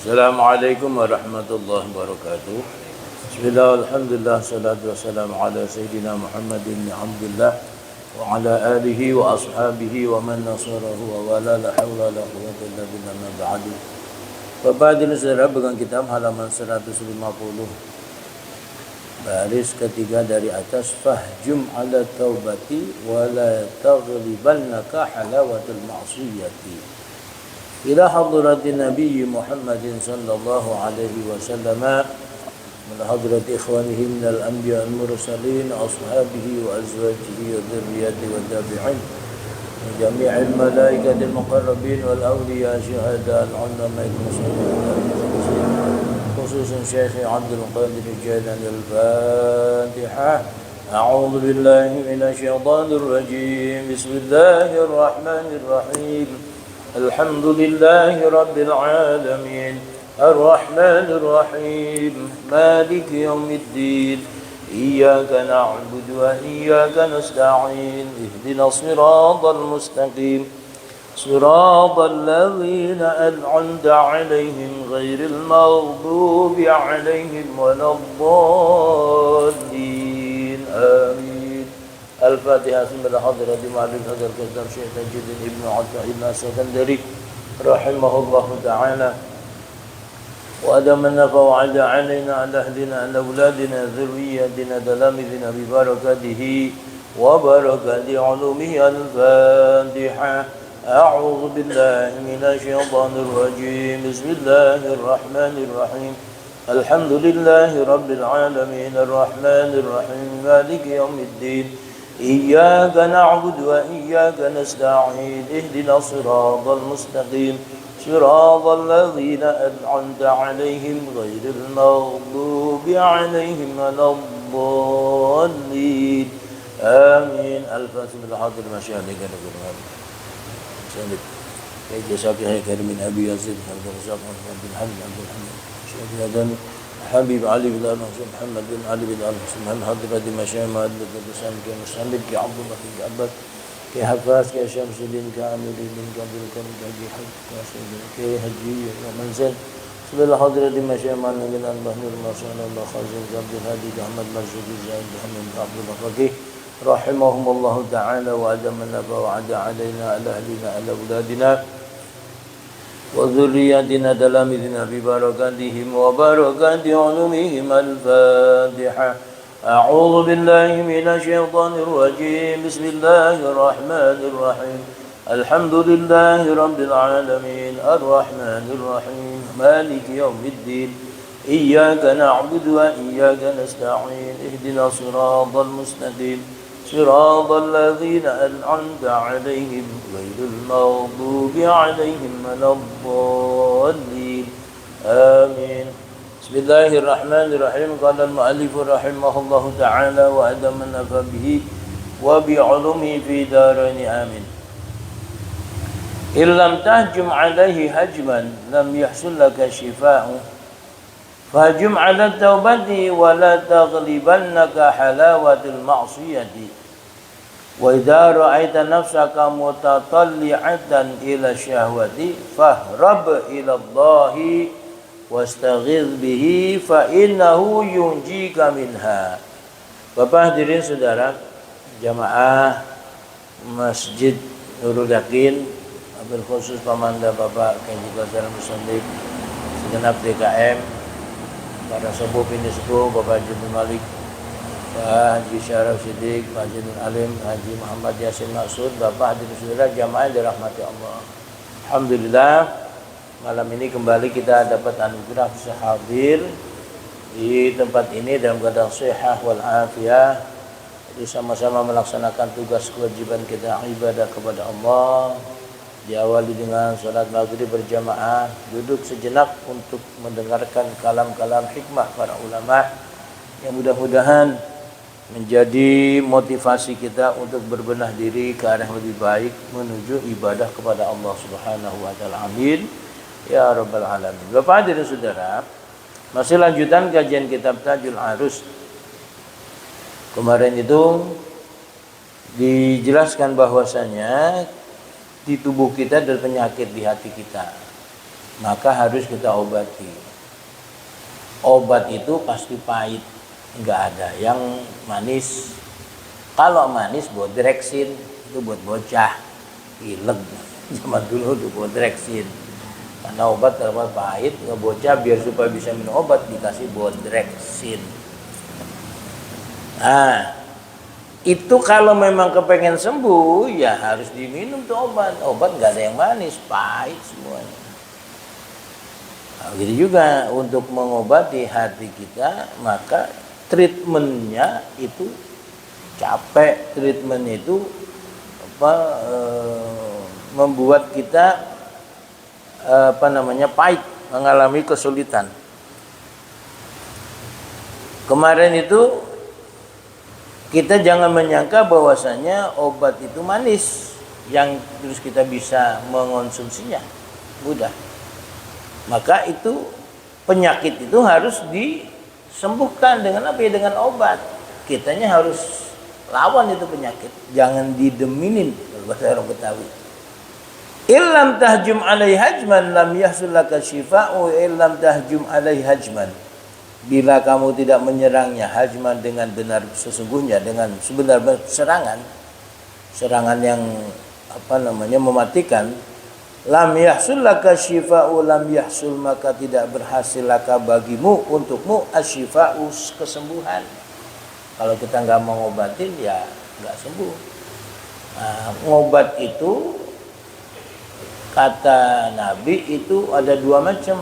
Assalamualaikum warahmatullahi wabarakatuh. Bismillah, alhamdulillah, salatu wassalamu ala Sayyidina Muhammadin Abdullah wa ala alihi wa ashabihi wa man nasarahu wa wala la hawla la quwwata illa billah ma ba'du. Bapak dan saudara, pegang kitab halaman 150 baris ketiga dari atas, fahjum ala taubati wa la taghlibannaka halawatul ma'siyati. إلى حضرة النبي محمد صلى الله عليه وسلم من حضرة إخوانه من الأنبياء المرسلين أصحابه وأزواجه وذريته والتابعين وجميع الملائكة المقربين والأولياء شهداء العلماء المسلمين خصوصا شيخ عبد القادر الجيلاني. الفاتحة. أعوذ بالله من الشيطان الرجيم. بسم الله الرحمن الرحيم. الحمد لله رب العالمين الرحمن الرحيم مالك يوم الدين إياك نعبد وإياك نستعين اهدنا الصراط المستقيم صراط الذين أنعمت عليهم غير المغضوب عليهم ولا الضالين آمين. الفاتحة. ثم حضرة معلم هذا الكتاب شيخ تجد ابن عطاء السكندري رحمه الله تعالى وأدمنا فوعد علينا على أهلنا على أولادنا ذريتنا تلامذنا ببركاته وبركات علومه. الفاتحة. أعوذ بالله من الشيطان الرجيم. بسم الله الرحمن الرحيم. الحمد لله رب العالمين الرحمن الرحيم مالك يوم الدين إياك نعبد وإياك نستعين اهدنا الصراط المستقيم صراط الذين أنعمت عليهم غير المغضوب عليهم ولا الضالين آمين. الفاتحة. بالحاضر مشاهدك نقول سند جزاك خير من أبي يزيد عبد الرزاق عبد الحميد شهادة حبيب علي بن محمد بن علي بن محمد حضرة مشايخ الحسين كمستمد كعبد الله بن عبد كحفاظ كشمس الدين كعامل بن عبد الكريم كهجي ومنزل سبيل حضرة مشايخ من البحر المرسل الله خازن عبد الهادي أحمد مرشد زين محمد بن عبد الفقيه رحمهم الله تعالى وأدمنا فوعد علينا على أهلنا على أولادنا وذرياتنا تلامذنا ببركاتهم وبركات علومهم. الفاتحة. أعوذ بالله من الشيطان الرجيم. بسم الله الرحمن الرحيم. الحمد لله رب العالمين الرحمن الرحيم مالك يوم الدين إياك نعبد وإياك نستعين اهدنا الصراط المستقيم صراط الذين أنعمت عليهم غير المغضوب عليهم ولا الضالين آمين. بسم الله الرحمن الرحيم. قال المؤلف رحمه الله تعالى وأدمنا به وبعلومه في دارين آمين. إن لم تهجم عليه هجما لم يحصل لك شفاء فهجم على التوبة ولا تغلبنك حلاوة المعصية. وإذا رأيت نفسك متطلعة إلى الشهوة فاهرب إلى الله واستغيث به فإنه ينجيك منها. Bapak hadirin saudara jamaah Masjid Nurul Yakin, wabil khusus pamanda Bapak Kenji Qatar Musandib segenap DKM, para sepuh ini sepuh Bapak Haji Malik, Pak Haji Syaraf Siddiq, Pak Haji Nur Alim, Haji Muhammad Yasin Maksud, Bapak hadirin saudara jamaah yang dirahmati Allah. Alhamdulillah malam ini kembali kita dapat anugerah bisa hadir di tempat ini dalam keadaan sehat wal afiyah. Jadi sama-sama melaksanakan tugas kewajiban kita ibadah kepada Allah. Diawali dengan salat maghrib berjamaah, duduk sejenak untuk mendengarkan kalam-kalam hikmah para ulama yang mudah-mudahan menjadi motivasi kita untuk berbenah diri ke arah yang lebih baik menuju ibadah kepada Allah Subhanahu wa taala. Amin ya rabbal alamin. Bapak hadirin saudara, masih lanjutan kajian kitab Tajul Arus. Kemarin itu dijelaskan bahwasanya di tubuh kita ada penyakit di hati kita. maka harus kita obati. Obat itu pasti pahit, nggak ada yang manis. Kalau manis bodreksin, itu buat bocah, ileg. Zaman dulu tuh bodreksin. Karena obat terlalu pahit, ngebocah biar supaya bisa minum obat dikasih bodreksin. Nah, itu kalau memang kepengen sembuh ya harus diminum tuh obat. Obat nggak ada yang manis, pahit semuanya. Nah, gitu juga untuk mengobati hati kita, maka treatmentnya itu capek, treatmentnya itu membuat kita pahit, mengalami kesulitan. Kemarin itu kita jangan menyangka bahwasanya obat itu manis yang terus kita bisa mengonsumsinya mudah. Maka itu penyakit itu harus disembuhkan dengan apa ya? Dengan obat. Kitanya harus lawan itu penyakit, jangan dideminin bahasa orang Betawi. Illam tahjum alaihi hajman lam yahsul laka syifa'u illam tahjum alaihi hajman. Bila kamu tidak menyerangnya hajman dengan benar sesungguhnya, dengan sebenar-benar serangan yang mematikan, lam yahsul laka syifa'u lam yahsul, maka tidak berhasil laka bagimu, untukmu asyifa'u, kesembuhan. Kalau kita nggak mengobatin ya nggak sembuh. Nah, ngobat itu kata Nabi itu ada dua macam.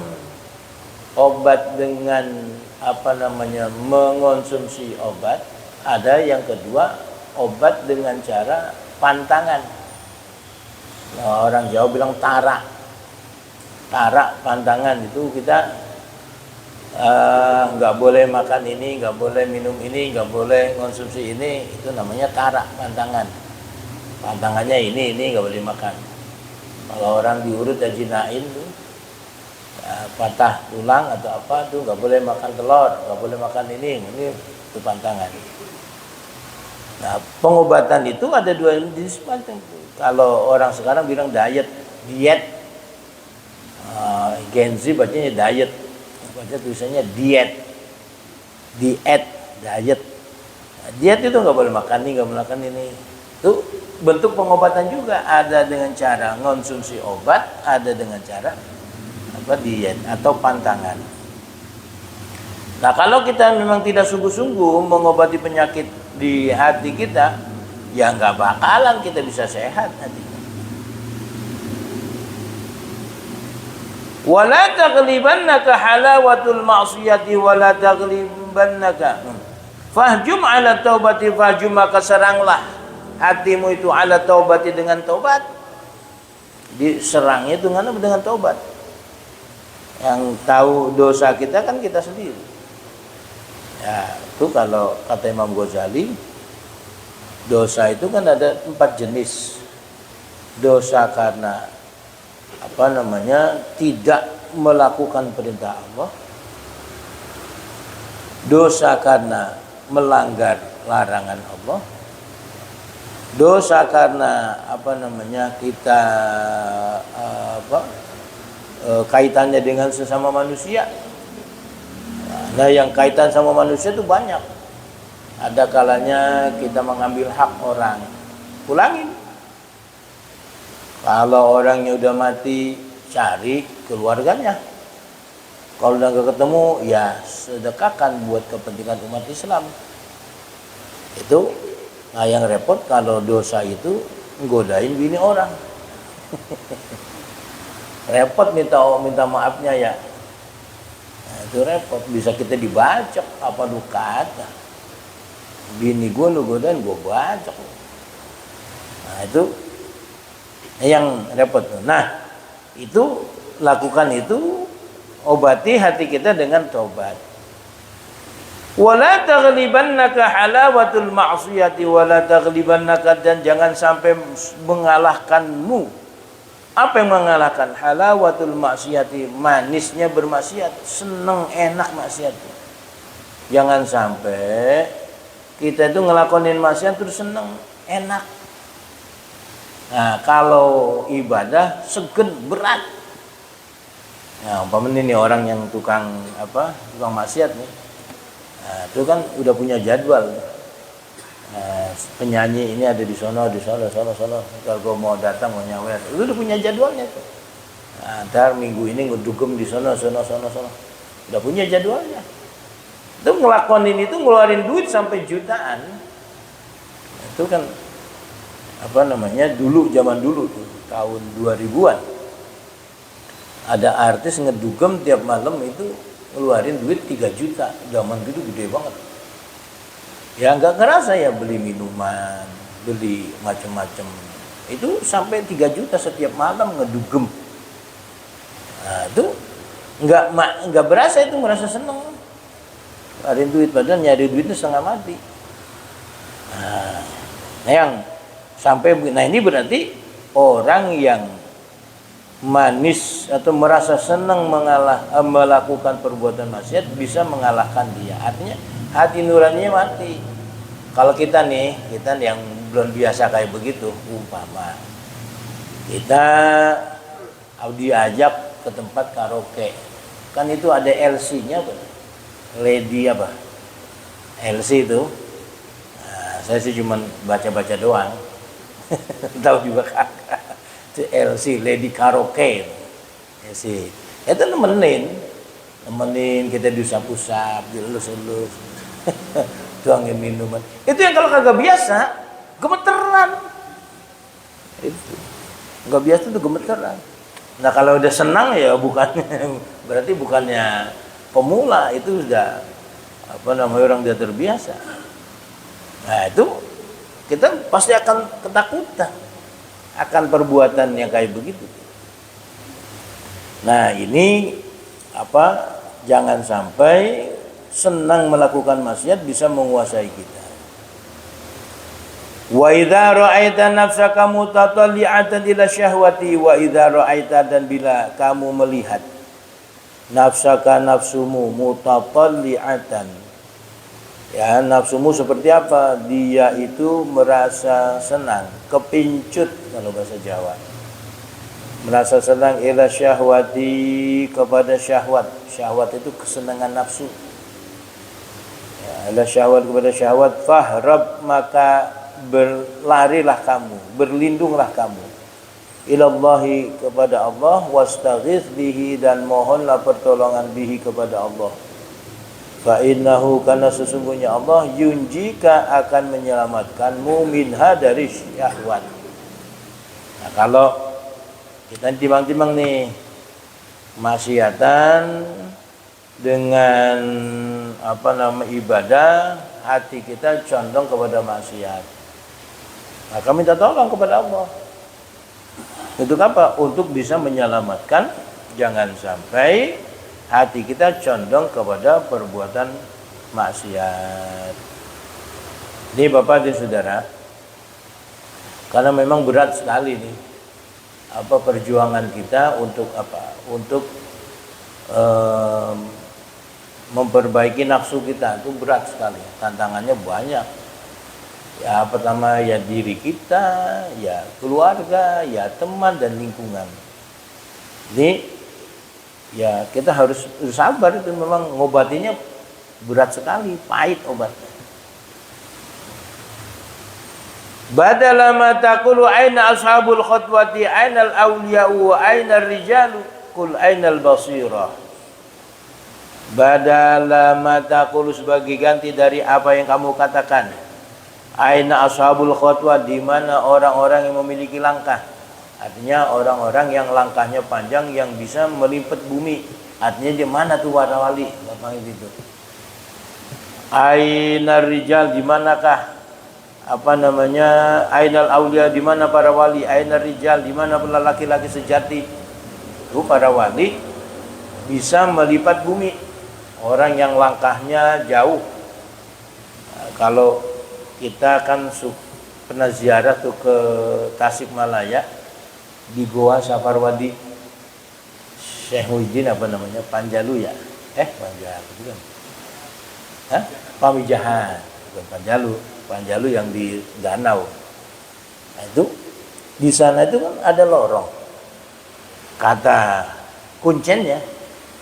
Obat dengan mengonsumsi obat. Ada yang kedua, obat dengan cara pantangan. Nah, orang Jawa bilang tarak. Tarak, pantangan itu kita nggak boleh makan ini, nggak boleh minum ini, nggak boleh konsumsi ini. Itu namanya tarak, pantangan. Pantangannya ini nggak boleh makan. Kalau orang diurut ajinain tuh patah tulang atau apa tuh nggak boleh makan telur, nggak boleh makan ini itu pantangan. Nah, pengobatan itu ada dua jenis pantangan. Kalau orang sekarang bilang diet, Gen Z bacanya diet, baca tulisannya diet. Diet. Nah, diet itu nggak boleh makan ini, nggak boleh makan ini. Itu bentuk pengobatan juga, ada dengan cara konsumsi obat, ada dengan cara diet atau pantangan. Nah, kalau kita memang tidak sungguh-sungguh mengobati penyakit di hati kita, ya nggak bakalan kita bisa sehat nanti. Wala taghlibannaka halawatul ma'siyati wala taghlibannaka fahjum ala taubati fahjum, maka seranglah hatimu itu ala taubati dengan taubat. Diserangnya dengan taubat. Yang tahu dosa kita kan kita sendiri. Ya, itu kalau kata Imam Ghazali, dosa itu kan ada 4 jenis. Dosa karena tidak melakukan perintah Allah. Dosa karena melanggar larangan Allah. Dosa karena kita kaitannya dengan sesama manusia. Nah, yang kaitan sama manusia itu banyak. Ada kalanya kita mengambil hak orang, pulangin. Kalau orangnya udah mati, cari keluarganya. Kalau udah gak ketemu, ya sedekahkan buat kepentingan umat Islam. Itu, nah yang repot kalau dosa itu nggodain bini orang. Repot minta maafnya ya. Nah, itu repot, bisa kita dibacok apa lu kata. Bini gue lu godain, gue bacok. Nah, itu yang repot. Nah, itu lakukan itu, obati hati kita dengan taubat. Wala taghlibannaka halawatul ma'siyati wala taghlibannaka, dan jangan sampai mengalahkanmu. Apa yang mengalahkan? Halawatul maksiati, manisnya bermaksiat, seneng enak maksiat. Jangan sampai kita itu ngelakonin maksiat terus seneng enak. Nah, kalau ibadah segen berat. Nah, umpamanya ini orang yang tukang maksiat nih, nah, itu kan udah punya jadwal. Nah, penyanyi ini ada di sono, sono. Kalau mau datang mau nyawer, itu udah punya jadwalnya tuh. Nah, ntar minggu ini ngedugem di sono. Udah punya jadwalnya. Itu ngelakonin itu ngeluarin duit sampai jutaan. Itu kan dulu zaman dulu tuh, tahun 2000-an. Ada artis ngedugem tiap malam itu ngeluarin duit 3 juta. Zaman dulu gede banget. Ya nggak ngerasa ya beli minuman, beli macam-macam. Itu sampai 3 juta setiap malam ngedugem. Nah, itu nggak berasa, itu merasa seneng. Ada duit, padahal nyari duitnya setengah mati. Nah, ini berarti orang yang manis atau merasa senang melakukan perbuatan maksiat bisa mengalahkan dia. Artinya hati nuraninya mati. Kalau kita yang belum biasa kayak begitu, umpama kita diajak ke tempat karaoke, kan itu ada LC-nya, Lady LC itu. Nah, saya sih cuma baca-baca doang. Tahu juga kakak. Itu LC, Lady Karaoke. LC. Itu nemenin kita diusap-usap, dilus-lus. Tuangin minuman. Itu yang kalau kagak biasa, gemeteran. Itu. Enggak biasa tuh gemeteran. Nah, kalau udah senang ya berarti bukannya pemula, itu sudah orang udah terbiasa. Nah, itu kita pasti akan ketakutan akan perbuatan yang kayak begitu. Nah, ini jangan sampai senang melakukan maksiat bisa menguasai kita. Wa idza ra'aita nafsaka mutatalli'atan ila syahwati wa idza ra'aita, dan bila kamu melihat nafsaka, nafsumu, mutatalli'atan, ya, nafsumu seperti apa? Dia itu merasa senang, kepincut kalau bahasa Jawa. Merasa senang ila syahwati, kepada syahwat. Syahwat itu kesenangan nafsu. Ya, ila syahwat, kepada syahwat. Fahrab, maka berlarilah kamu, berlindunglah kamu. Ilallahi, kepada Allah. Wastaghits bihi, dan mohonlah pertolongan bihi, kepada Allah. Fa innahu, karena sesungguhnya Allah, yunjika, akan menyelamatkanmu, minha, dari syahwat. Nah, kalau kita timbang-timbang nih maksiatan dengan ibadah, hati kita condong kepada maksiat, maka minta tolong kepada Allah. Untuk apa? Untuk bisa menyelamatkan, jangan sampai hati kita condong kepada perbuatan maksiat. Ini Bapak dan Saudara, karena memang berat sekali nih perjuangan kita untuk Untuk memperbaiki nafsu kita, itu berat sekali. Tantangannya banyak. Ya, pertama ya diri kita, ya keluarga, ya teman dan lingkungan. Jadi ya kita harus sabar, itu memang ngobatinya berat sekali, pahit obatnya. Badala ma taqulu aina ashabul khutwati ainal awliya'u wa ainar rijalu qul ainal basirah. Badala ma taqulu, sebagai ganti dari apa yang kamu katakan. Aina ashabul khutwah, di mana orang-orang yang memiliki langkah. Artinya orang-orang yang langkahnya panjang, yang bisa melipat bumi. Artinya di mana tuh para wali? Gampang itu. Ainar rijal, di manakah ainal aulia, di mana para wali? Ainar rijal, di mana laki-laki sejati? Itu para wali bisa melipat bumi. Orang yang langkahnya jauh. Nah, kalau kita kan pernah ziarah tuh ke Tasikmalaya, di Goa Saparwadi, Syekh Muhyiddin Panjalu ya? Panjalu bukan? Pamijahan, bukan Panjalu. Panjalu yang di danau. Nah, itu di sana itu kan ada lorong. Kata Kuncennya,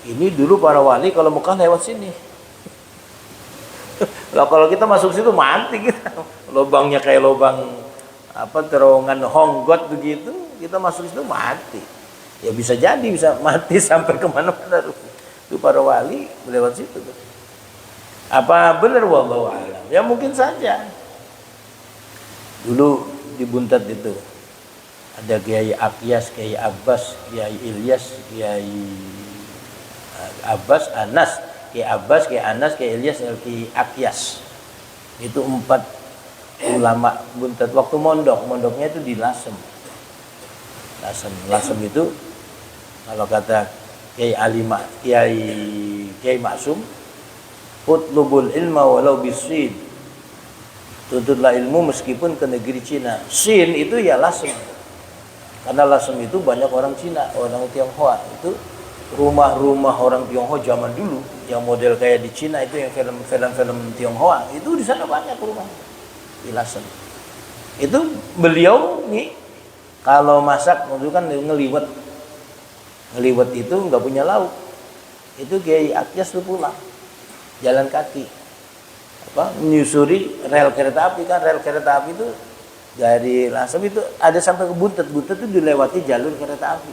ini dulu para wali kalau Mekah lewat sini. Lah kalau kita masuk situ mati kita. Lubangnya kayak lubang terowongan honggot begitu, kita masuk situ mati. Ya bisa jadi bisa mati sampai kemana-mana. Itu para wali lewat situ. Apa benar wallahu alam? Ya mungkin saja. Dulu di Buntat itu ada Kiai Akyas, Kiai Abbas, Kiai Ilyas, Kiai Abbas, Anas, Kiai Abbas, Kiai Anas, Kiai Ilyas, Kiai Akyas. Itu 4 ulama Buntat. Waktu mondoknya itu di Lasem. Lasem itu kalau kata Kiai Alima, Kiai Maksum, utlubul ilma walau bisin. Tuntutlah ilmu meskipun ke negeri Cina. Sin itu ya Lasem. Karena Lasem itu banyak orang Cina, orang Tionghoa. Itu rumah-rumah orang Tionghoa zaman dulu yang model kayak di Cina itu, yang film Tionghoa itu di sana banyak rumah di Lasem. Itu beliau nih kalau masak itu kan ngeliwet itu nggak punya lauk. Itu Kiai Akyas tuh pulang jalan kaki menyusuri rel kereta api. Kan rel kereta api itu dari Lasem itu ada sampai ke Buntet itu dilewati jalur kereta api.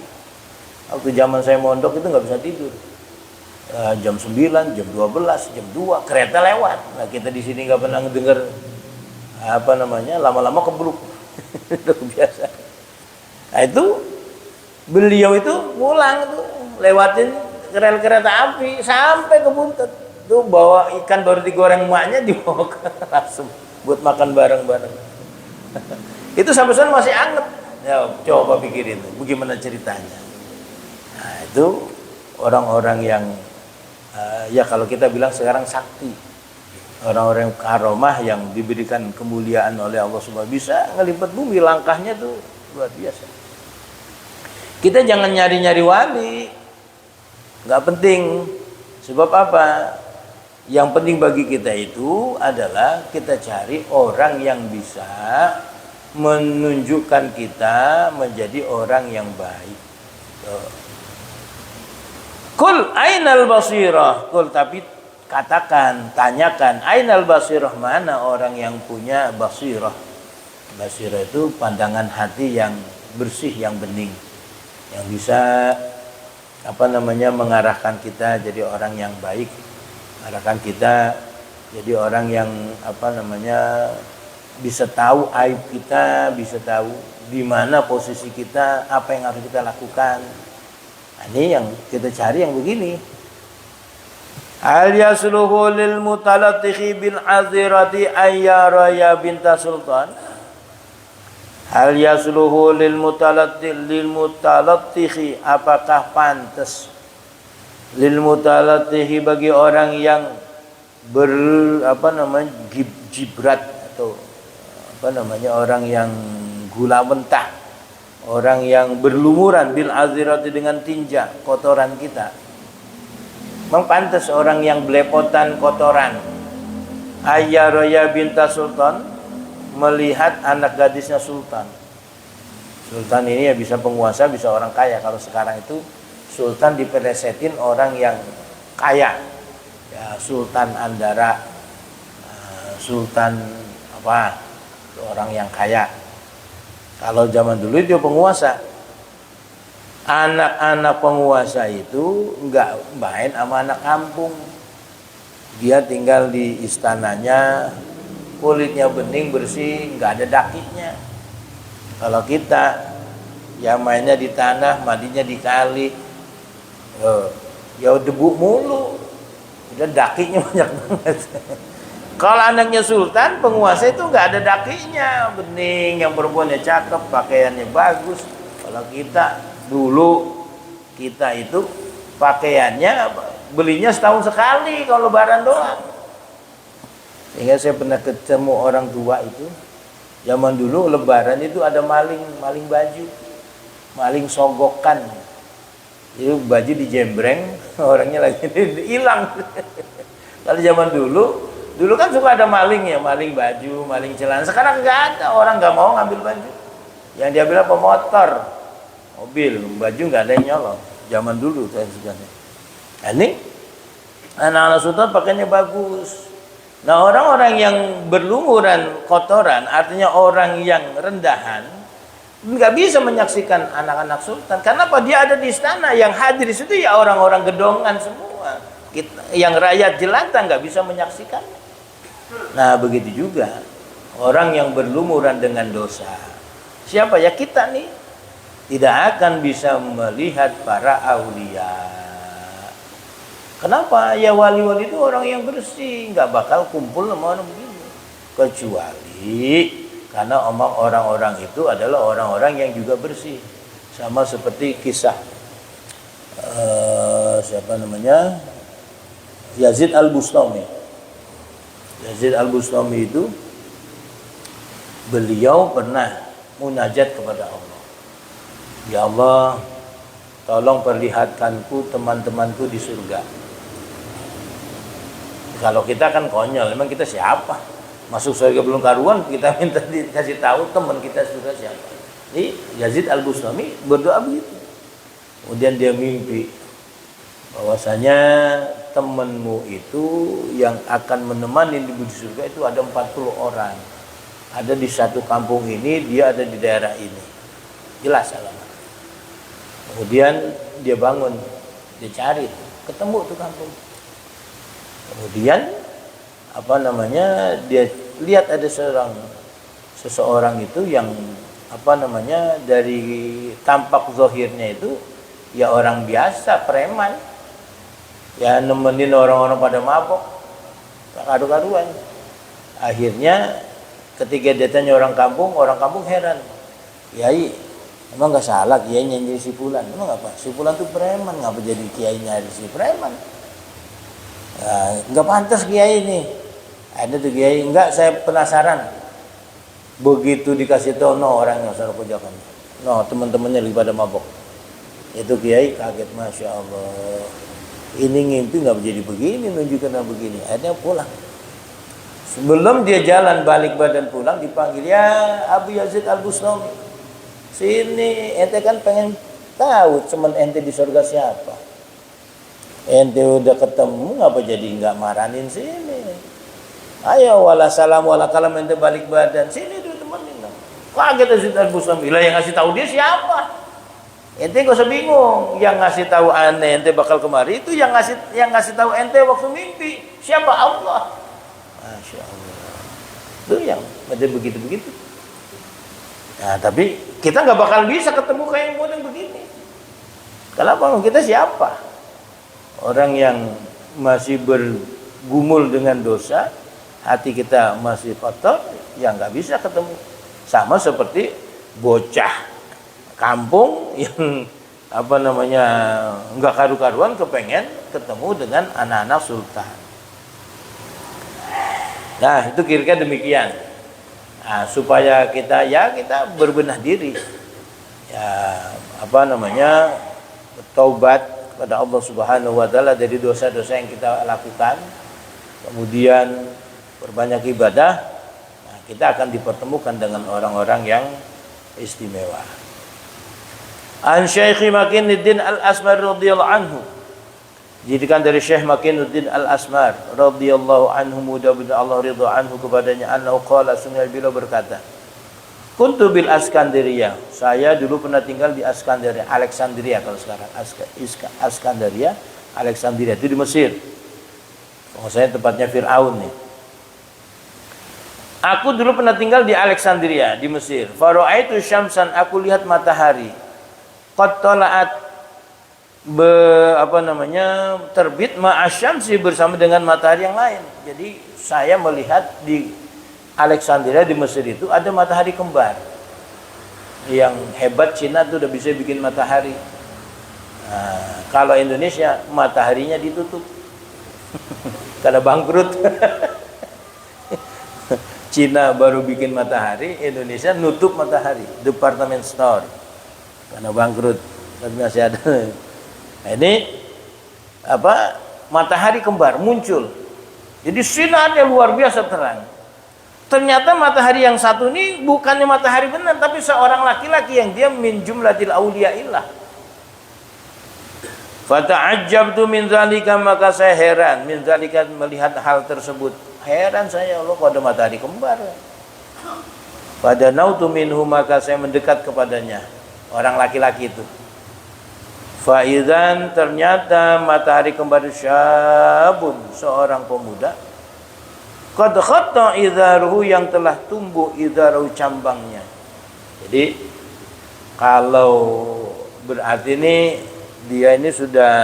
Waktu zaman saya mondok itu nggak bisa tidur. Jam 9, jam 12, jam 2 kereta lewat. Nah kita di sini nggak pernah dengar lama-lama kebluk. Itu biasa. Nah itu beliau itu pulang tuh lewatin rel kereta api sampai ke Buntet. Tuh bawa ikan baru digoreng emaknya dibawa ke Lasem buat makan bareng-bareng. Itu sampai sana masih anget. Ya, coba pikirin bagaimana ceritanya. Nah, itu orang-orang yang ya kalau kita bilang sekarang sakti. Orang-orang karomah yang diberikan kemuliaan oleh Allah Subhanahu bisa ngelipat bumi, langkahnya tuh luar biasa. Kita jangan nyari-nyari wali. Nggak penting. Sebab apa? Yang penting bagi kita itu adalah kita cari orang yang bisa menunjukkan kita menjadi orang yang baik. Kul ainal basirah. Kul, tapi katakan, tanyakan, ainal basirah, mana orang yang punya basirah. Basirah itu pandangan hati yang bersih, yang bening, yang bisa mengarahkan kita jadi orang yang baik. Arahkan kita jadi orang yang bisa tahu aib kita, bisa tahu di mana posisi kita, apa yang harus kita lakukan. Nah, ini yang kita cari yang begini. Al yasluhu lil mutalattikhi bil azirati ayyara ya binta sultan. Hal yasluhu lil mutalattikhi, apakah pantas lil mutalattihi bagi orang yang jibrat atau orang yang gula mentah, orang yang berlumuran bil azirati dengan tinja kotoran kita. Memang pantas orang yang belepotan kotoran. Ayyaraya binta sultan, melihat anak gadisnya sultan. Sultan ini ya bisa penguasa, bisa orang kaya. Kalau sekarang itu sultan diperesetin orang yang kaya, ya sultan Andara, sultan orang yang kaya. Kalau zaman dulu itu penguasa. Anak-anak penguasa itu enggak main sama anak kampung. Dia tinggal di istananya, kulitnya bening bersih, enggak ada dakinya. Kalau kita ya mainnya di tanah, mandinya di kali, ya debu mulu, udah dakinya banyak banget. Kalau anaknya sultan, penguasa itu nggak ada dakinya, bening, yang perempuannya cakep, pakaiannya bagus. Kalau kita dulu, kita itu pakaiannya belinya setahun sekali kalau lebaran doang. Sehingga saya pernah ketemu orang tua itu, zaman dulu lebaran itu ada maling baju, maling sogokan. Itu baju dijembreng, orangnya lagi hilang. Kalau zaman dulu kan suka ada maling ya, maling baju, maling celana. Sekarang nggak ada, orang nggak mau ngambil baju. Yang diambil apa? Motor, mobil, baju nggak ada yang nyolong. zaman dulu saya sebenarnya. Nah, ini anak-anak sultan pakainya bagus. Nah, orang-orang yang berlumuran kotoran, artinya orang yang rendahan, nggak bisa menyaksikan anak-anak sultan. Karena apa? Dia ada di istana, yang hadir di situ ya orang-orang gedongan semua. Yang rakyat jelata nggak bisa menyaksikan. Nah, begitu juga orang yang berlumuran dengan dosa. Siapa ya? Kita nih tidak akan bisa melihat para aulia. Kenapa? Ya wali-wali itu orang yang bersih, nggak bakal kumpul sama orang begini. Kecuali karena orang-orang itu adalah orang-orang yang juga bersih. Sama seperti kisah siapa namanya? Yazid Al-Bustami. Yazid Al-Bustami itu beliau pernah munajat kepada Allah. Ya Allah, tolong perlihatkanku teman-temanku di surga. Kalau kita kan konyol, memang kita siapa? Masuk surga belum karuan, kita minta dikasih tahu teman kita surga siapa. Jadi Yazid Al-Bustami berdoa begitu. Kemudian dia mimpi bahwasanya temanmu itu yang akan menemani di surga itu ada 40 orang. Ada di satu kampung ini, dia ada di daerah ini. Jelas alamat. Kemudian dia bangun, dia cari, ketemu tuh kampung. Kemudian apa namanya, dia lihat ada seseorang itu yang apa namanya, dari tampak zahirnya itu ya orang biasa, preman, ya nemenin orang-orang pada mabok, kadu-kaduan. Akhirnya ketika dia tanya orang kampung heran, Kiai emang nggak salah kiainya jadi si Fulan? Emang apa? Si Fulan tuh preman, ngapa jadi kiainya jadi si preman? Nggak pantas kiai ini. Ada tuh kiai, enggak, saya penasaran. Begitu dikasih tahu, no orang yang salah pojokan, no teman-temannya lagi pada mabok. Itu kiai kaget, masya Allah. Ini ngimpi nggak jadi begini, nunjukkan begini. Akhirnya pulang. Sebelum dia jalan balik badan pulang, dipanggil, ya Abu Yazid Al-Bustami, sini, ente kan pengen tahu teman ente di surga siapa. Ente udah ketemu, ngapa jadi nggak maranin sini? Ayo wala salam wala kalam, ente balik badan sini dulu temenin. Kaget Yazid Al-Bustami, lah yang ngasih tahu dia siapa? Ente gak usah bingung, yang ngasih tahu ente bakal kemari itu yang ngasih tahu ente waktu mimpi. Siapa? Allah. Masya Allah. Itu yang ada begitu-begitu. Nah, tapi kita nggak bakal bisa ketemu kayak yang model begini. Kenapa? Kita siapa? Orang yang masih bergumul dengan dosa, hati kita masih kotor, ya nggak bisa ketemu. Sama seperti bocah kampung yang apa namanya nggak karu-karuan kepengen ketemu dengan anak-anak sultan. Nah, itu kira-kira demikian. Nah, supaya kita berbenah diri, ya apa namanya, taubat kepada Allah Subhanahu Wa Taala dari dosa-dosa yang kita lakukan, kemudian berbanyak ibadah. Nah, kita akan dipertemukan dengan orang-orang yang istimewa. An Syekh Makinuddin Al-Asmar radhiyallahu anhu, jadikan dari Syekh Makinuddin Al-Asmar radhiyallahu anhu, mudah-mudahan Allah ridha anhu kepadanya, annahu qala, sungai beliau berkata, kuntu bil Askandaria, saya dulu pernah tinggal di Askandaria, Alexandria kalau sekarang, Askandaria, Alexandria itu di Mesir. Maksudnya tempatnya Fir'aun nih. Aku dulu pernah tinggal di Alexandria di Mesir. Fara'aitu syamsan, aku lihat matahari. Qad tala'at, terbit ma'asyamsi, bersama dengan matahari yang lain. Jadi saya melihat di Alexandria di Mesir itu ada matahari kembar. Yang hebat Cina tuh udah bisa bikin matahari. Nah, kalau Indonesia mataharinya ditutup karena bangkrut. Cina baru bikin matahari, Indonesia nutup matahari, department store, karena bangkrut. Tapi masih ada. Nah, ini apa? Matahari kembar muncul. Jadi sinarnya luar biasa terang. Ternyata matahari yang satu ini bukannya matahari benar, tapi seorang laki-laki yang dia min jumlatil auliyaillah. Fata'ajjabtu min zalika, maka saya heran min zalika, melihat hal tersebut. Heran saya, Allah kok ada matahari kembar. Pada nautu minhu, maka saya mendekat kepadanya, orang laki-laki itu. Faizan, ternyata matahari kembar syabun, seorang pemuda. Qad khatta idharuhu, yang telah tumbuh idharuhu, cambangnya. Jadi kalau berarti ini dia ini sudah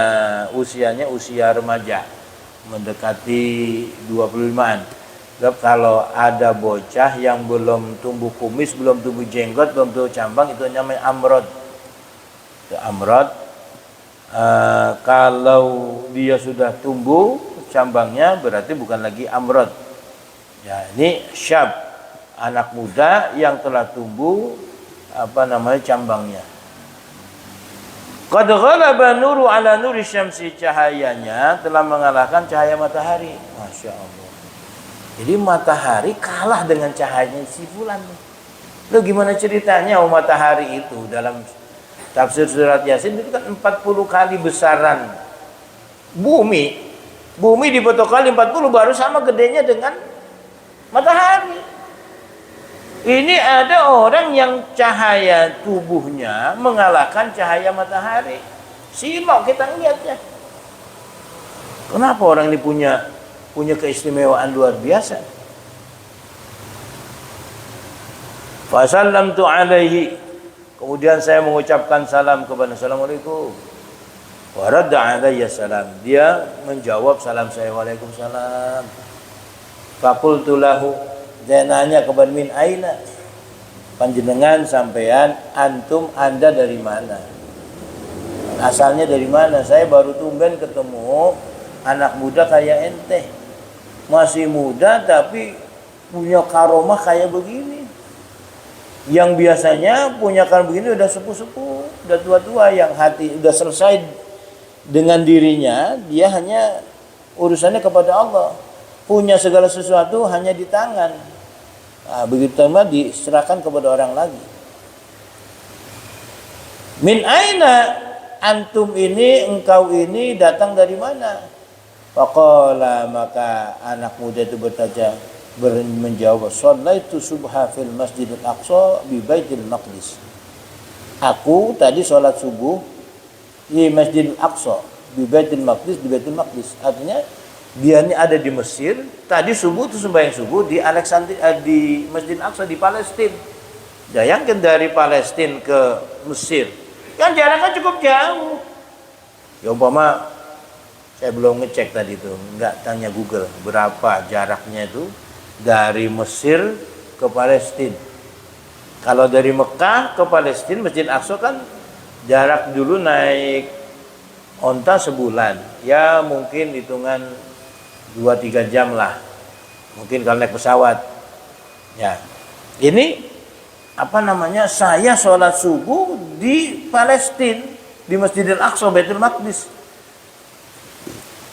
usianya usia remaja, mendekati 25-an. Kalau ada bocah yang belum tumbuh kumis, belum tumbuh jenggot, belum tumbuh cambang, itu namanya amrod. Itu amrod. Kalau dia sudah tumbuh cambangnya, berarti bukan lagi amrod. Ya, ini syab, anak muda yang telah tumbuh cambangnya. Qad ghalaba nuru ala nuri syamsi, cahayanya telah mengalahkan cahaya matahari. Masya Allah. Jadi matahari kalah dengan cahayanya si fulan. Loh, gimana ceritanya matahari itu dalam tafsir surat Yasin itu kan 40 kali besaran bumi. Bumi dibentuk kali 40 baru sama gedenya dengan matahari. Ini ada orang yang cahaya tubuhnya mengalahkan cahaya matahari. Simak kita lihatnya. Kenapa orang ini punya keistimewaan luar biasa? Fasallamtu alaihi, kemudian saya mengucapkan salam kepada, Assalamualaikum. Wa radda alayya salam, dia menjawab salam saya, Waalaikumsalam. Faqultu lahu, saya nanya kepada, min aina, panjenengan sampean, antum, anda dari mana, asalnya dari mana? Saya baru tumben ketemu anak muda kayak ente, masih muda tapi punya karomah kayak begini. Yang biasanya punya karomah begini udah sepuh-sepuh, udah tua-tua, yang hati udah selesai dengan dirinya, dia hanya urusannya kepada Allah, punya segala sesuatu hanya di tangan. Nah, begitu tambah diserahkan kepada orang lagi. Min aina antum, ini engkau ini datang dari mana? Faqala, maka anak muda itu menjawab, shallaitu subha fil masjidil aqsa bi baitil maqdis. Aku tadi sholat subuh di Masjidil Aqsa, di Baitul Maqdis, di Baitul Maqdis. Artinya dia ini ada di Mesir, tadi subuh itu sembahyang subuh di Alexandria, di Masjidil Aqsa di Palestina. Bayangkan dari Palestina ke Mesir, kan jaraknya cukup jauh. Ya umpama saya belum ngecek tadi itu, enggak tanya Google berapa jaraknya itu dari Mesir ke Palestina. Kalau dari Mekah ke Palestina, Masjid Aqsa kan jarak dulu naik onta sebulan, ya mungkin hitungan 2-3 jam lah, mungkin kalau naik pesawat. Ya, ini saya sholat subuh di Palestina, di Masjidil Aqsa, Baitul Maqdis.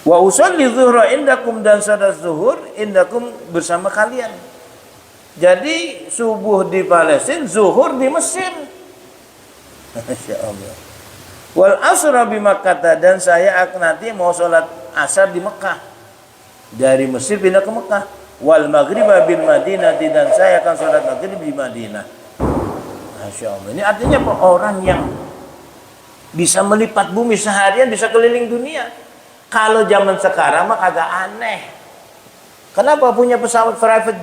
Wa usolli zuhra indakum, dan salat zuhur indakum, bersama kalian. Jadi subuh di Palestina, zuhur di Mesir. Masya Allah. Wal asra bi Makkah, dan saya akan nanti mau sholat asar di Mekah, dari Mesir pindah ke Mekah. Wal maghriba bil Madinah, dan saya akan sholat maghrib di Madinah. Masya Allah. Ini artinya orang yang bisa melipat bumi seharian, bisa keliling dunia. Kalau zaman sekarang mah agak aneh. Kenapa punya pesawat private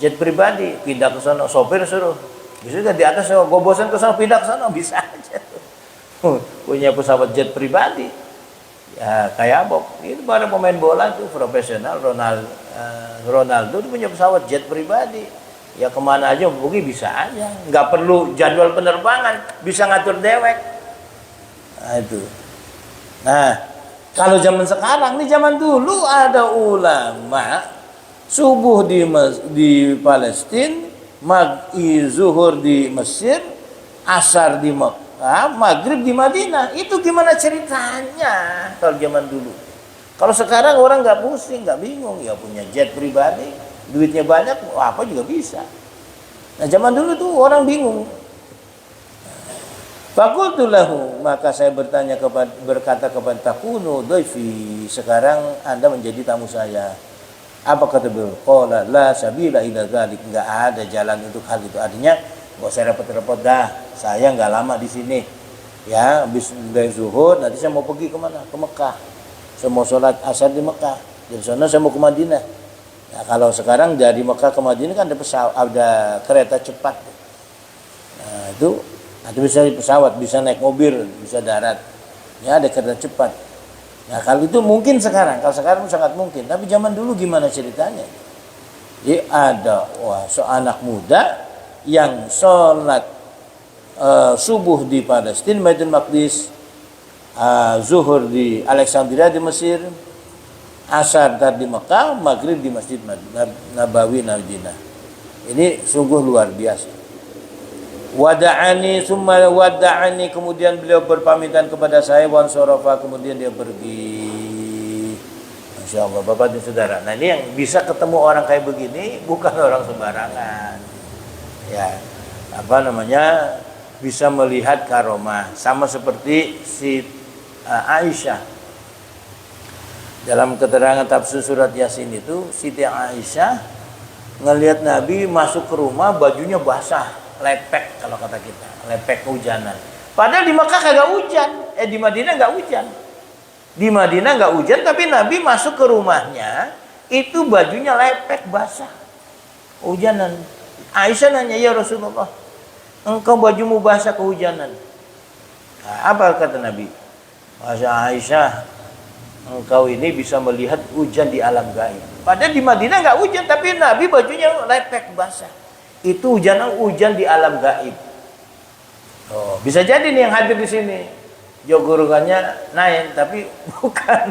jet pribadi, pindah ke sana, sopir suruh, bisa di atas, gue bosan ke sana, pindah ke sana, bisa aja. Punya pesawat jet pribadi, ya kayak Bob, itu para pemain bola tuh profesional, Ronaldo tuh punya pesawat jet pribadi, ya kemana aja pergi bisa aja, nggak perlu jadwal penerbangan, bisa ngatur dewek. Nah itu. Nah kalau zaman sekarang, nih zaman dulu ada ulama subuh di Palestina, zuhur di Mesir, asar di Mekah, maghrib di Madinah. Itu gimana ceritanya kalau zaman dulu? Kalau sekarang orang nggak pusing, nggak bingung, ya punya jet pribadi, duitnya banyak, apa juga bisa. Nah zaman dulu tuh orang bingung. Faqultu lahu, maka saya berkata kepada takunu dhaifi, sekarang Anda menjadi tamu saya. Apa kata beliau? Qala la sabila ila dzalik, enggak ada jalan untuk hal itu. Artinya enggak usah repot-repot dah. Saya enggak lama di sini. Ya, habis dari zuhur nanti saya mau pergi kemana? Ke Mekah. Saya mau sholat asar di Mekah. Dari sana saya mau ke Madinah. Ya, kalau sekarang dari Mekah ke Madinah kan ada kereta cepat. Nah, itu atau bisa di pesawat, bisa naik mobil, bisa darat. Ya, ada kereta cepat. Nah, kalau itu mungkin sekarang, kalau sekarang sangat mungkin. Tapi zaman dulu gimana ceritanya? Jadi ada seanak muda yang sholat subuh di Palestina, Baitul Maqdis, zuhur di Alexandria di Mesir, asar di Mekah, maghrib di Masjid Nabawi Madinah. Ini sungguh luar biasa. Wada'ani summa wada'ani, kemudian beliau berpamitan kepada saya, wan sorofa, kemudian dia pergi. Masya Allah, Bapak dan Saudara. Nah, ini yang bisa ketemu orang kayak begini bukan orang sembarangan. Ya, bisa melihat karomah, sama seperti si Aisyah. Dalam keterangan tafsir surat Yasin itu, Siti Aisyah ngelihat Nabi masuk ke rumah, bajunya basah, lepek kalau kata kita, lepek kehujanan. Padahal di Makkah kagak hujan, di Madinah nggak hujan. Di Madinah nggak hujan, tapi Nabi masuk ke rumahnya itu bajunya lepek basah, kehujanan. Aisyah nanya, ya Rasulullah, engkau bajumu basah kehujanan. Nah, apa kata Nabi? Masa Aisyah, engkau ini bisa melihat hujan di alam gaib. Padahal di Madinah nggak hujan, tapi Nabi bajunya lepek basah. Itu hujan di alam gaib. Oh, bisa jadi nih yang hadir di sini, jogurungannya naik, tapi bukan.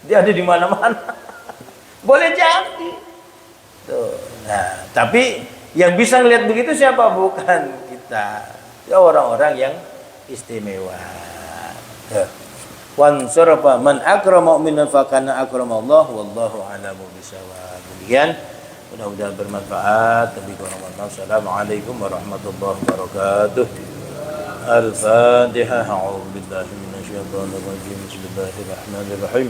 Dia ada di mana-mana. Boleh jadi. Tuh. Nah, tapi yang bisa ngelihat begitu siapa? Bukan kita. Ya orang-orang yang istimewa. Wan sarafa man akrama mu'minan fa kana akramallahu wallahu a'lamu bisawab. Demikian, mudah-mudahan bermanfaat. Assalamualaikum warahmatullahi wabarakatuh. Al-Fatihah. A'udzu billahi minasyaitonir rajim. Bismillahirrahmanirrahim.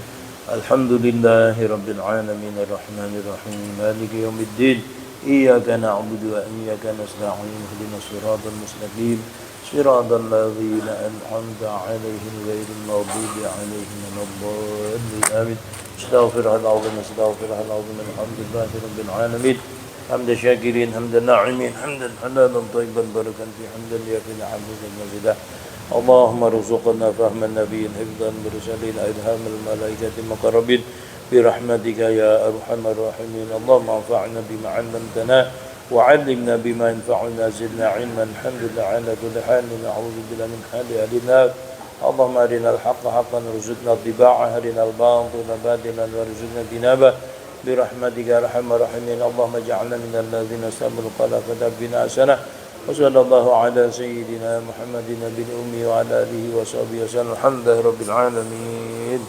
Alhamdulillahi rabbil alamin arrahmanir rahim maliki yaumiddin. Iyyaka na'budu wa iyyaka nasta'in. Ihdinas siratal mustaqim. صراط الذين أنعمت عليهم غير المغضوب عليهم ولا الضالين آمين. استغفر العظيم الحمد لله رب العالمين حمد الشاكرين حمد الناعمين حمدا حلالا طيبا بركا في حمدا يكفي حمدا مزيدا. اللهم ارزقنا فهم النبي حفظا برسالين إلهام الملائكة المقربين برحمتك يا أرحم الراحمين. اللهم انفعنا بما علمتنا وعلمنا بما ينفعنا زدنا علما. الحمد لله على كل حال. نعوذ بالله من حال أهل النار. اللهم أرنا الحق حقا وارزقنا اتباعه، أرنا الباطل باطلا وارزقنا اجتنابه برحمتك يا أرحم الراحمين. اللهم اجعلنا من الذين استمعوا القول فاتبعنا حسنه. وصلى الله على سيدنا محمد النبي الأمي وعلى آله وصحبه وسلم. الحمد لله رب العالمين.